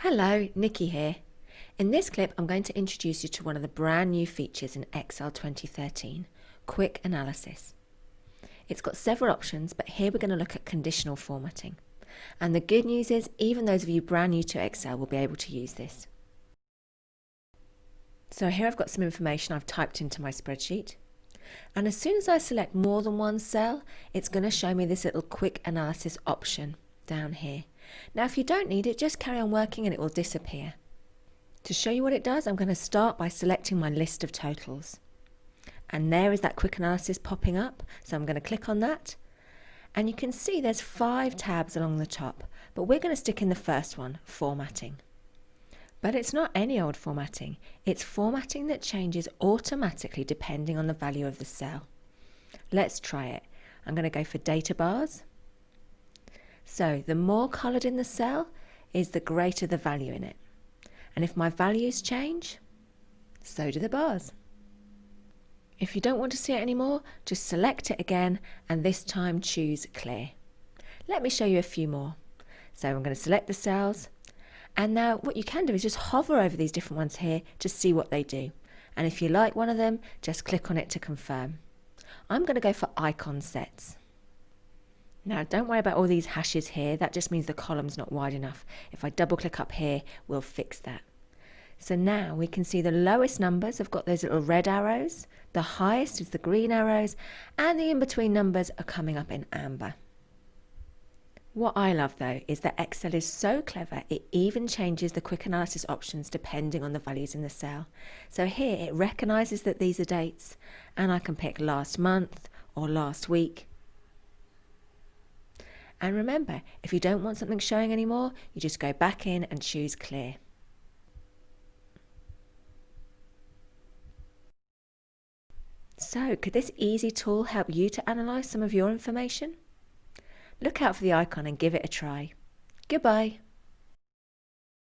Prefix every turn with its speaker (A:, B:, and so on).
A: Hello, Nicky here. In this clip, I'm going to introduce you to one of the brand new features in Excel 2013, Quick Analysis. It's got several options, but here we're going to look at conditional formatting. And the good news is, even those of you brand new to Excel will be able to use this. So here I've got some information I've typed into my spreadsheet. And as soon as I select more than one cell, it's going to show me this little Quick Analysis option down here. Now if you don't need it, just carry on working and it will disappear. To show you what it does, I'm going to start by selecting my list of totals. And there is that Quick Analysis popping up, so I'm going to click on that. And you can see there's 5 tabs along the top, but we're going to stick in the first one, Formatting. But it's not any old formatting, it's formatting that changes automatically depending on the value of the cell. Let's try it. I'm going to go for data bars. So the more coloured in the cell is the greater the value in it. And if my values change, so do the bars. If you don't want to see it anymore, just select it again and this time choose clear. Let me show you a few more. So I'm going to select the cells. And now what you can do is just hover over these different ones here to see what they do. And if you like one of them, just click on it to confirm. I'm going to go for icon sets. Now don't worry about all these hashes here, that just means the column's not wide enough. If I double click up here, we'll fix that. So now we can see the lowest numbers have got those little red arrows, the highest is the green arrows, and the in-between numbers are coming up in amber. What I love though is that Excel is so clever it even changes the Quick Analysis options depending on the values in the cell. So here it recognises that these are dates and I can pick last month or last week. And remember, if you don't want something showing anymore, you just go back in and choose clear. So could this easy tool help you to analyse some of your information? Look out for the icon and give it a try. Goodbye.